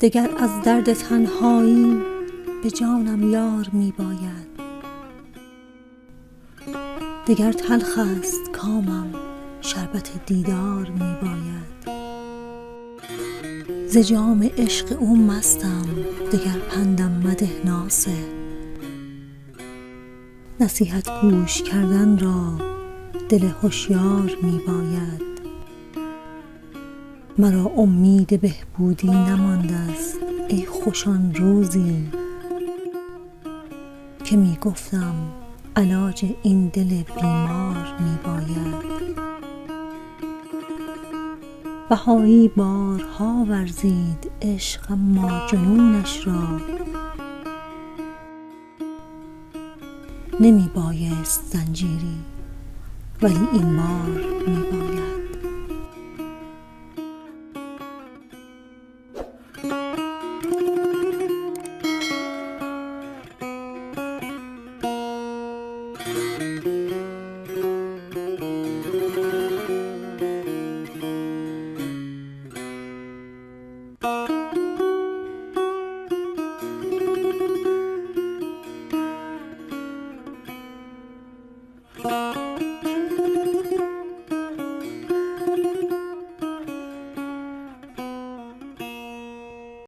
دگر از درد تنهایی به جانم یار می باید. دگر تلخ است کامم، شربت دیدار می باید. ز جام عشق او مستم، دگر پندم مده ناصح. نصیحت گوش کردن را دل هوشیار می باید. مرا امید بهبودی نمانده است ای خوش آن روزی که می گفتم علاج این دل بیمار می باید. بهایی بارها ورزید عشق اما جنونش را نمی بایست زنجیری، ولی این بار می باید.